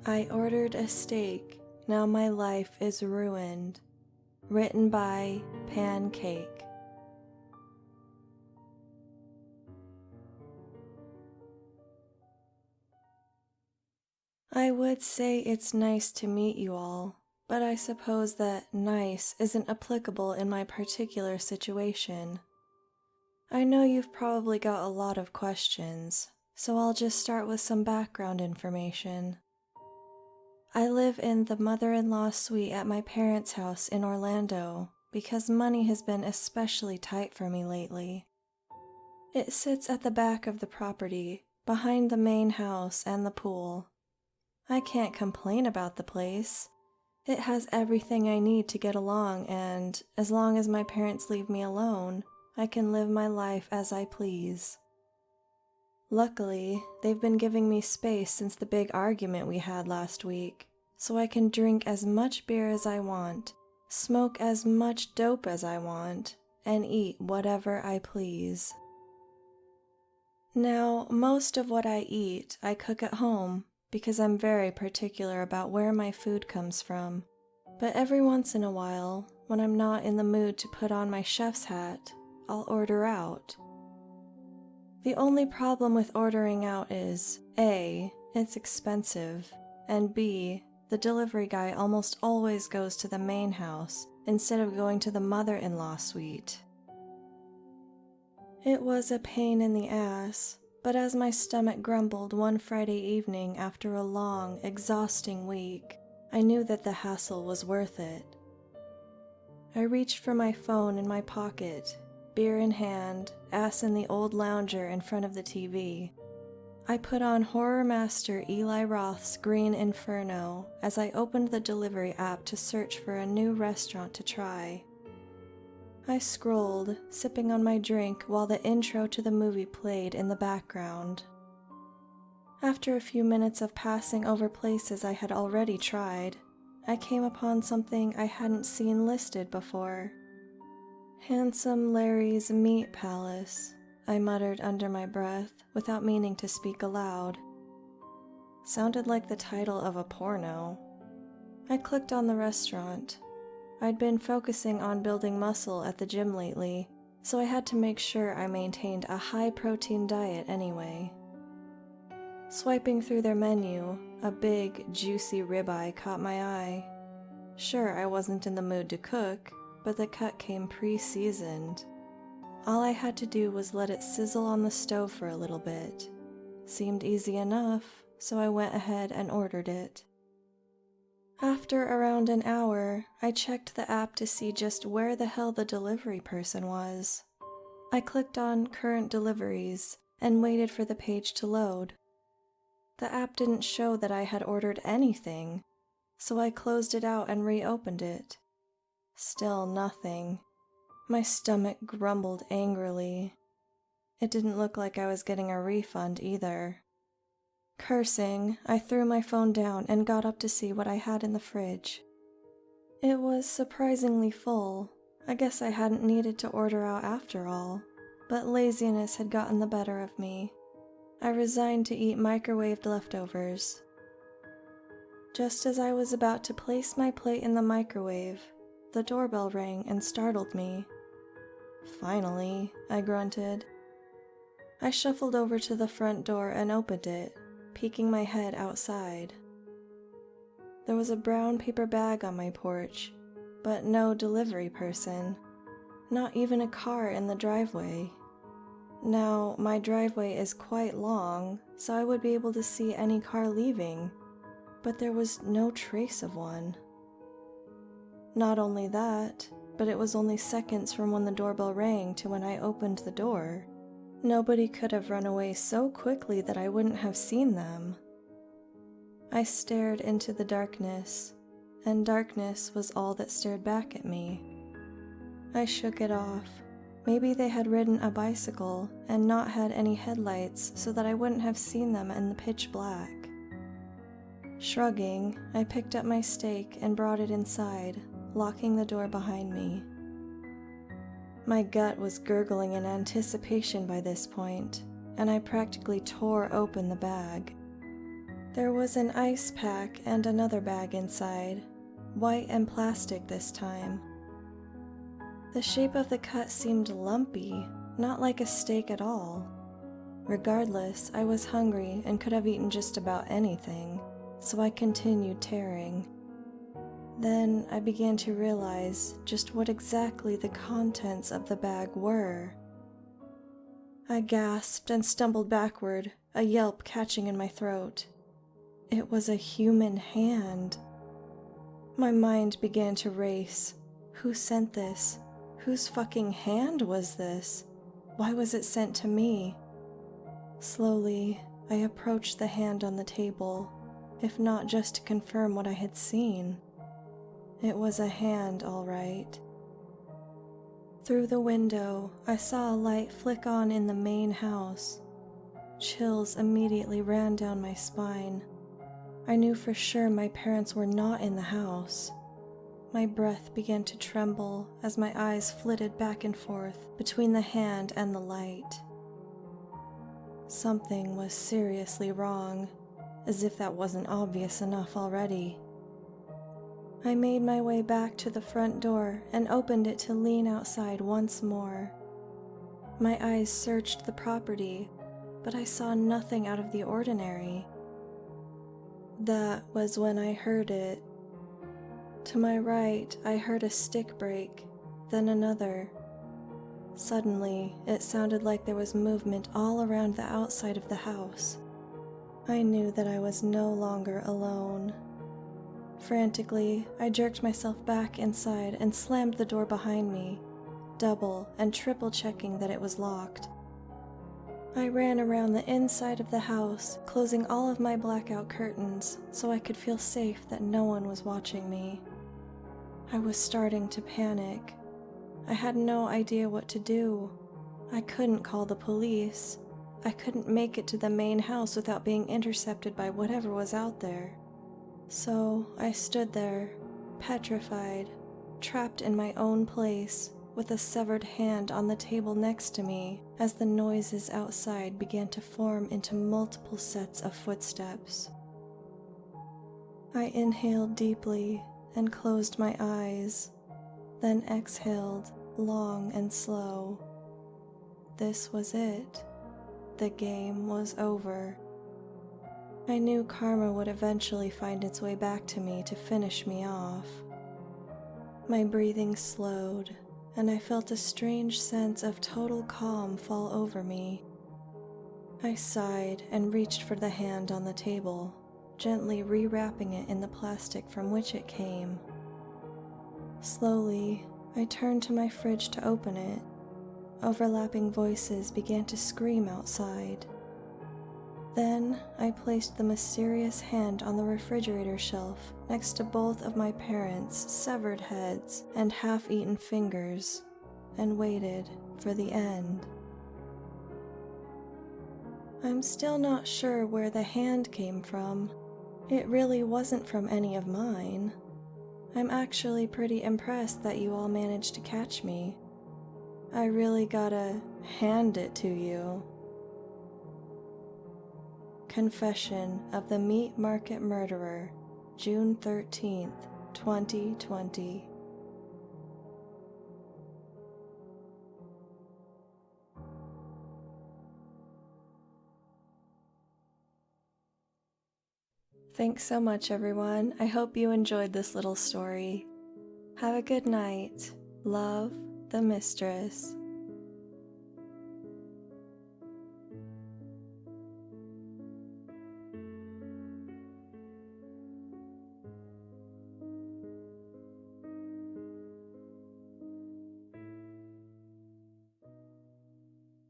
I ordered a steak, now my life is ruined. Written by Pancake. I would say it's nice to meet you all, but I suppose that nice isn't applicable in my particular situation. I know you've probably got a lot of questions, so I'll just start with some background information. I live in the mother-in-law suite at my parents' house in Orlando because money has been especially tight for me lately. It sits at the back of the property, behind the main house and the pool. I can't complain about the place. It has everything I need to get along, and as long as my parents leave me alone, I can live my life as I please. Luckily, they've been giving me space since the big argument we had last week, so I can drink as much beer as I want, smoke as much dope as I want, and eat whatever I please. Now, most of what I eat, I cook at home because I'm very particular about where my food comes from, but every once in a while, when I'm not in the mood to put on my chef's hat, I'll order out. The only problem with ordering out is, A, it's expensive, and B, the delivery guy almost always goes to the main house instead of going to the mother-in-law suite. It was a pain in the ass, but as my stomach grumbled one Friday evening after a long, exhausting week, I knew that the hassle was worth it. I reached for my phone in my pocket, beer in hand, ass in the old lounger in front of the TV. I put on horror master Eli Roth's Green Inferno as I opened the delivery app to search for a new restaurant to try. I scrolled, sipping on my drink while the intro to the movie played in the background. After a few minutes of passing over places I had already tried, I came upon something I hadn't seen listed before. Handsome Larry's Meat Palace, I muttered under my breath without meaning to speak aloud. Sounded like the title of a porno. I clicked on the restaurant. I'd been focusing on building muscle at the gym lately, so I had to make sure I maintained a high-protein diet anyway. Swiping through their menu, a big, juicy ribeye caught my eye. Sure, I wasn't in the mood to cook, but the cut came pre-seasoned. All I had to do was let it sizzle on the stove for a little bit. Seemed easy enough, so I went ahead and ordered it. After around an hour, I checked the app to see just where the hell the delivery person was. I clicked on Current Deliveries and waited for the page to load. The app didn't show that I had ordered anything, so I closed it out and reopened it. Still nothing. My stomach grumbled angrily. It didn't look like I was getting a refund either. Cursing, I threw my phone down and got up to see what I had in the fridge. It was surprisingly full. I guess I hadn't needed to order out after all, but laziness had gotten the better of me. I resigned to eat microwaved leftovers. Just as I was about to place my plate in the microwave, the doorbell rang and startled me. Finally, I grunted. I shuffled over to the front door and opened it, peeking my head outside. There was a brown paper bag on my porch, but no delivery person, not even a car in the driveway. Now, my driveway is quite long, so I would be able to see any car leaving, but there was no trace of one. Not only that, but it was only seconds from when the doorbell rang to when I opened the door. Nobody could have run away so quickly that I wouldn't have seen them. I stared into the darkness, and darkness was all that stared back at me. I shook it off. Maybe they had ridden a bicycle and not had any headlights so that I wouldn't have seen them in the pitch black. Shrugging, I picked up my steak and brought it inside, locking the door behind me. My gut was gurgling in anticipation by this point, and I practically tore open the bag. There was an ice pack and another bag inside, white and plastic this time. The shape of the cut seemed lumpy, not like a steak at all. Regardless, I was hungry and could have eaten just about anything, so I continued tearing. Then I began to realize just what exactly the contents of the bag were. I gasped and stumbled backward, a yelp catching in my throat. It was a human hand. My mind began to race. Who sent this? Whose fucking hand was this? Why was it sent to me? Slowly, I approached the hand on the table, if not just to confirm what I had seen. It was a hand, all right. Through the window, I saw a light flick on in the main house. Chills immediately ran down my spine. I knew for sure my parents were not in the house. My breath began to tremble as my eyes flitted back and forth between the hand and the light. Something was seriously wrong, as if that wasn't obvious enough already. I made my way back to the front door and opened it to lean outside once more. My eyes searched the property, but I saw nothing out of the ordinary. That was when I heard it. To my right, I heard a stick break, then another. Suddenly, it sounded like there was movement all around the outside of the house. I knew that I was no longer alone. Frantically, I jerked myself back inside and slammed the door behind me, double and triple checking that it was locked. I ran around the inside of the house, closing all of my blackout curtains so I could feel safe that no one was watching me. I was starting to panic. I had no idea what to do. I couldn't call the police. I couldn't make it to the main house without being intercepted by whatever was out there. So I stood there, petrified, trapped in my own place, with a severed hand on the table next to me as the noises outside began to form into multiple sets of footsteps. I inhaled deeply and closed my eyes, then exhaled long and slow. This was it. The game was over. I knew karma would eventually find its way back to me to finish me off. My breathing slowed, and I felt a strange sense of total calm fall over me. I sighed and reached for the hand on the table, gently rewrapping it in the plastic from which it came. Slowly, I turned to my fridge to open it. Overlapping voices began to scream outside. Then I placed the mysterious hand on the refrigerator shelf next to both of my parents' severed heads and half-eaten fingers, and waited for the end. I'm still not sure where the hand came from. It really wasn't from any of mine. I'm actually pretty impressed that you all managed to catch me. I really gotta hand it to you. Confession of the Meat Market Murderer, June 13th, 2020. Thanks so much, everyone. I hope you enjoyed this little story. Have a good night. Love, the Mistress.